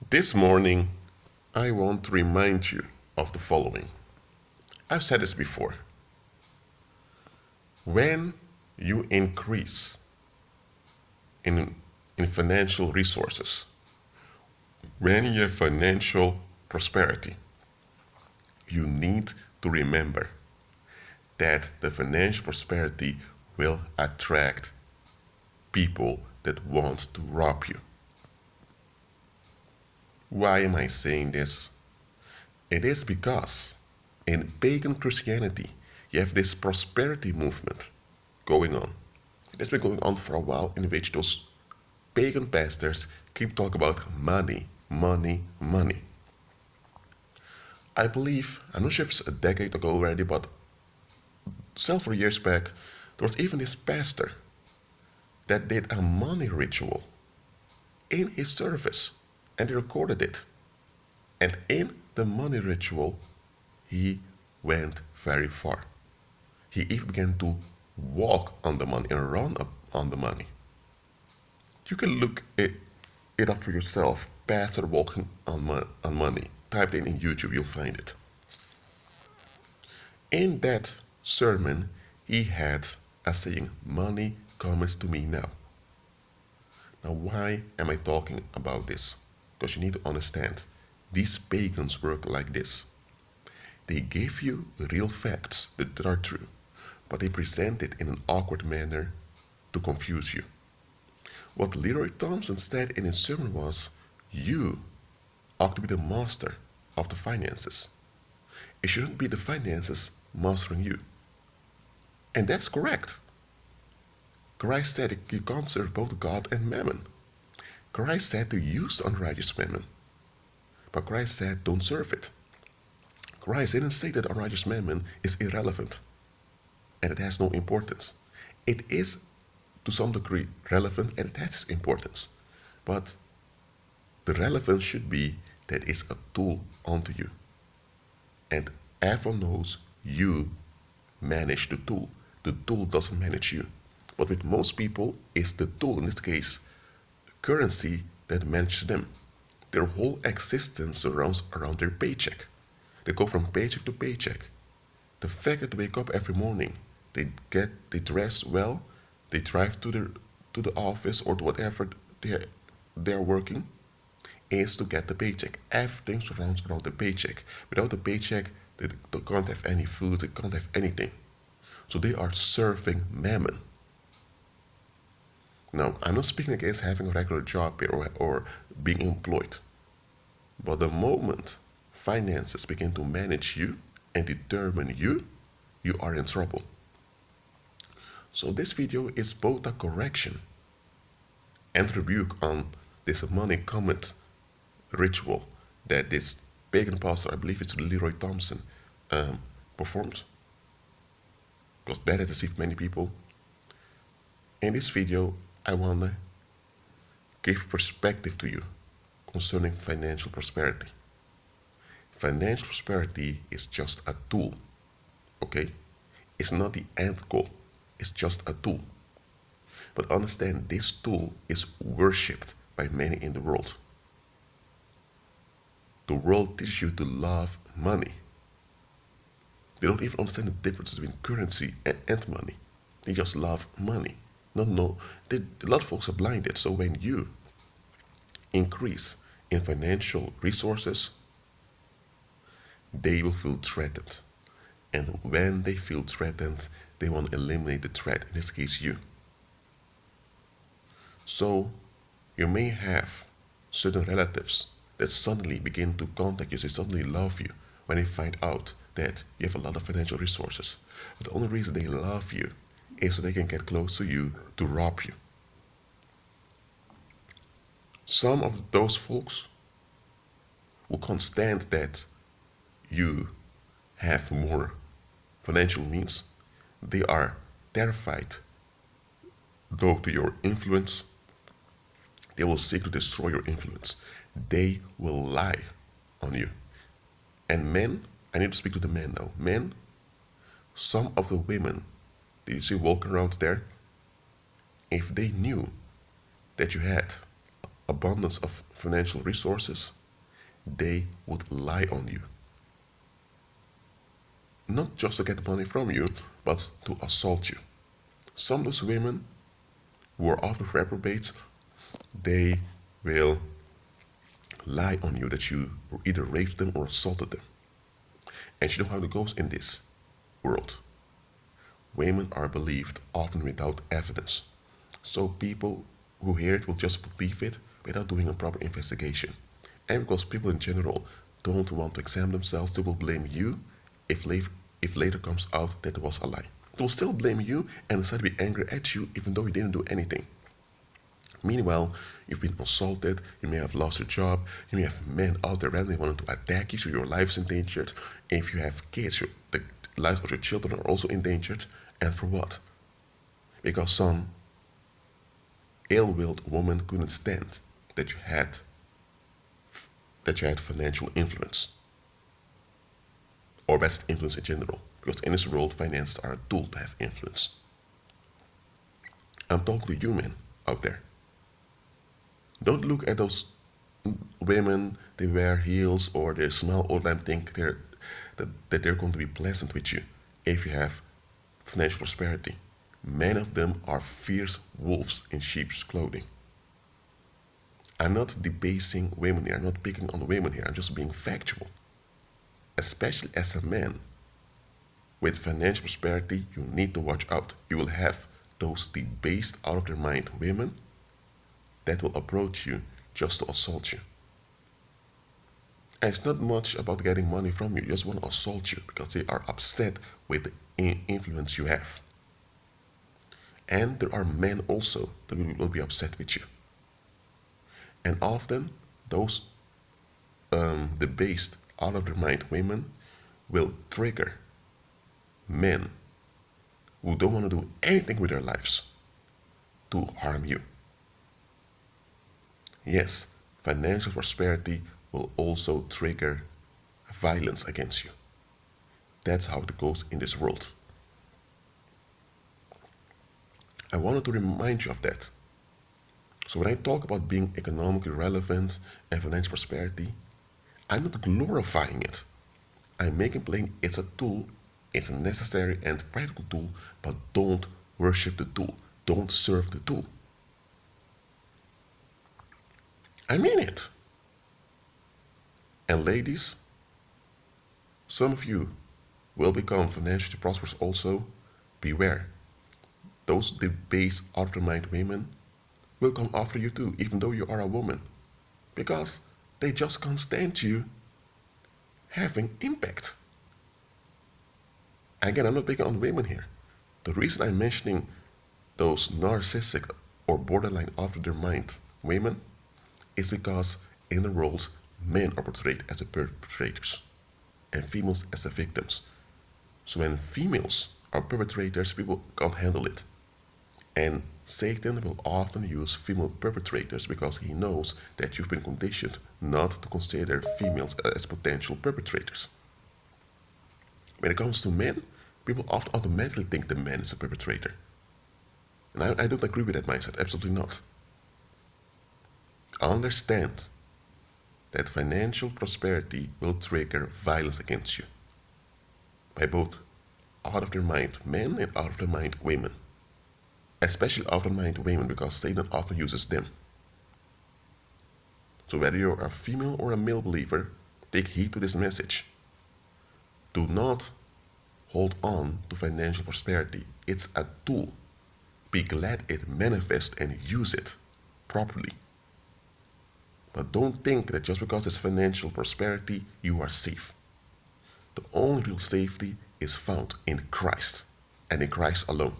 This morning, I want to remind you of the following. I've said this before. When you increase in, in financial resources, when you have financial prosperity, you need to remember that the financial prosperity will attract people that want to rob you. Why am I saying this? It is because in pagan Christianity, you have this prosperity movement going on. It has been going on for a while, in which those pagan pastors keep talking about money, money, money. I believe, I'm not sure if it's a decade ago already, but several years back, there was even this pastor that did a money ritual in his service, and he recorded it. And in the money ritual, he went very far. He even began to walk on the money and run up on the money. You can look it up for yourself. Pastor walking on money. Type it in YouTube, you'll find it. In that sermon, he had a saying, "Money comes to me now." Now, why am I talking about this? Because you need to understand, these pagans work like this. They give you real facts that are true, but they present it in an awkward manner to confuse you. What Leroy Thompson said in his sermon was, you ought to be the master of the finances. It shouldn't be the finances mastering you. And that's correct. Christ said you can't serve both God and Mammon. Christ said to use unrighteous mammon, but Christ said don't serve it. Christ didn't say that unrighteous mammon is irrelevant and it has no importance. It is to some degree relevant and it has importance, but the relevance should be that it's a tool unto you. And everyone knows you manage the tool. The tool doesn't manage you. But with most people, it's the tool, in this case, currency, that manages them. Their whole existence surrounds around their paycheck. They go from paycheck to paycheck. The fact that they wake up every morning, they dress well, they drive to the office or to whatever they're working, is to get the paycheck. Everything surrounds around the paycheck. Without the paycheck, they can't have any food, they can't have anything. So they are serving mammon. Now, I'm not speaking against having a regular job here or being employed. But the moment finances begin to manage you and determine you, you are in trouble. So this video is both a correction and rebuke on this money comet ritual that this pagan pastor, I believe it's Leroy Thompson, performed, because that has deceived many people. In this video, I want to give perspective to you concerning financial prosperity. Financial prosperity is just a tool, okay? It's not the end goal, it's just a tool. But understand, this tool is worshipped by many in the world. The world teaches you to love money. They don't even understand the difference between currency and money. They just love money. A lot of folks are blinded. So when you increase in financial resources, they will feel threatened. And when they feel threatened, they want to eliminate the threat, in this case you. So you may have certain relatives that suddenly begin to contact you, they suddenly love you when they find out that you have a lot of financial resources. But the only reason they love you is so they can get close to you to rob you. Some of those folks who can't stand that you have more financial means, they are terrified though to your influence. They will seek to destroy your influence. They will lie on you. And men, I need to speak to the men now. Men, some of the women that you see walking around there, if they knew that you had abundance of financial resources, they would lie on you. Not just to get money from you, but to assault you. Some of those women who are often reprobates, they will lie on you that you either raped them or assaulted them. And you know how it goes in this world. Women are believed often without evidence. So people who hear it will just believe it without doing a proper investigation. And because people in general don't want to examine themselves, they will blame you if later comes out that it was a lie. They will still blame you and decide to be angry at you even though you didn't do anything. Meanwhile, you've been assaulted, you may have lost your job, you may have men out there randomly wanting to attack you, so your life is endangered. If you have kids, the lives of your children are also endangered. And for what? Because some ill-willed woman couldn't stand that you had financial influence or best influence in general. Because in this world, finances are a tool to have influence. I'm talking to you men out there. Don't look at those women, they wear heels or they smile all the time, think that they're going to be pleasant with you if you have financial prosperity. Many of them are fierce wolves in sheep's clothing. I'm not debasing women here, I'm not picking on women here, I'm just being factual. Especially as a man with financial prosperity, you need to watch out. You will have those debased, out of their mind women that will approach you just to assault you. And it's not much about getting money from you, just want to assault you because they are upset with the influence you have. And there are men also that will be upset with you. And often those debased, out of their mind women will trigger men who don't want to do anything with their lives to harm you. Yes, financial prosperity will also trigger violence against you. That's how it goes in this world. I wanted to remind you of that. So when I talk about being economically relevant and financial prosperity, I'm not glorifying it. I'm making plain it's a tool, it's a necessary and practical tool, but don't worship the tool. Don't serve the tool. I mean it. And ladies, some of you will become financially prosperous also. Beware. Those debased, out of their mind women will come after you too, even though you are a woman. Because they just can't stand you having impact. Again, I'm not picking on women here. The reason I'm mentioning those narcissistic or borderline after their mind women is because in the world, men are portrayed as the perpetrators and females as the victims. So when females are perpetrators, people can't handle it. And Satan will often use female perpetrators because he knows that you've been conditioned not to consider females as potential perpetrators. When it comes to men, people often automatically think the man is a perpetrator. And I don't agree with that mindset, absolutely not. Understand that financial prosperity will trigger violence against you by both out of their mind men and out of their mind women. Especially out of their mind women because Satan often uses them. So whether you're a female or a male believer, take heed to this message. Do not hold on to financial prosperity. It's a tool. Be glad it manifests and use it properly. But don't think that just because it's financial prosperity, you are safe. The only real safety is found in Christ and in Christ alone.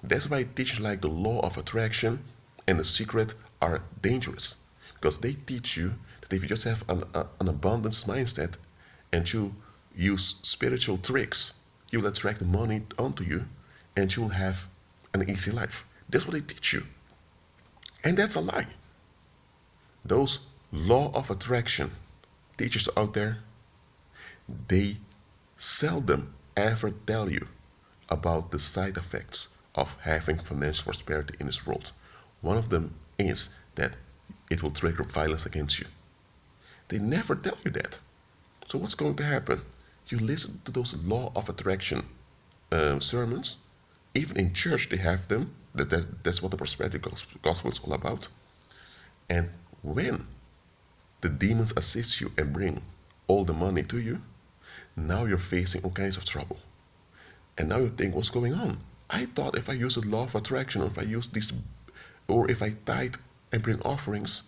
That's why teachings like the law of attraction and the secret are dangerous. Because they teach you that if you just have an abundance mindset and you use spiritual tricks, you will attract money onto you and you will have an easy life. That's what they teach you. And that's a lie. Those law of attraction teachers out there, they seldom ever tell you about the side effects of having financial prosperity in this world. One of the is that it will trigger violence against you. They never tell you that. So what's going to happen? You listen to those law of attraction sermons. Even in church they have them. That's what the prosperity gospel is all about. And when the demons assist you and bring all the money to you, now you're facing all kinds of trouble. And now you think, what's going on? I thought if I use the law of attraction, or if I use this, or if I tithe and bring offerings,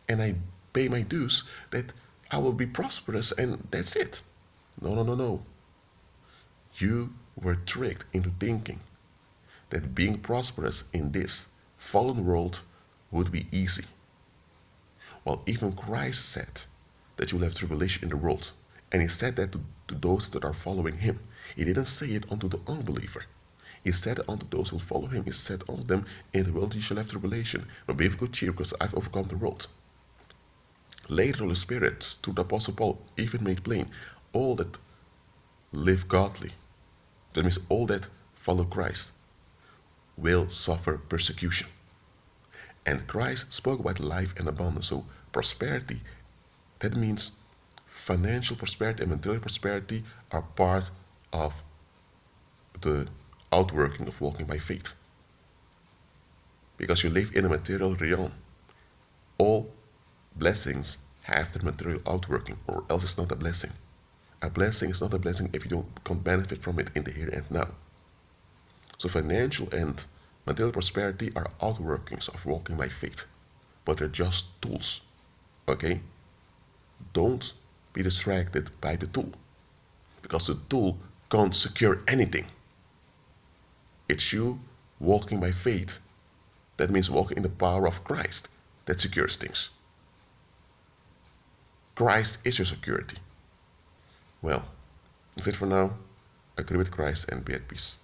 and I pay my dues, that I will be prosperous and that's it. No, no, no, no. You were tricked into thinking that being prosperous in this fallen world would be easy. Well, even Christ said that you will have tribulation in the world. And he said that to those that are following him. He didn't say it unto the unbeliever. He said it unto those who follow him. He said unto them, in the world you shall have tribulation, but be of good cheer, because I've overcome the world. Later, the Holy Spirit, through the Apostle Paul, even made plain, all that live godly, that means all that follow Christ, will suffer persecution. And Christ spoke about life and abundance. So prosperity, that means financial prosperity and material prosperity are part of the outworking of walking by faith. Because you live in a material realm. All blessings have the material outworking, or else it's not a blessing. A blessing is not a blessing if you can't benefit from it in the here and now. So financial and material prosperity are outworkings of walking by faith, but they're just tools. Okay? Don't be distracted by the tool, because the tool can't secure anything. It's you walking by faith. That means walking in the power of Christ that secures things. Christ is your security. Well, that's it for now. Agree with Christ and be at peace.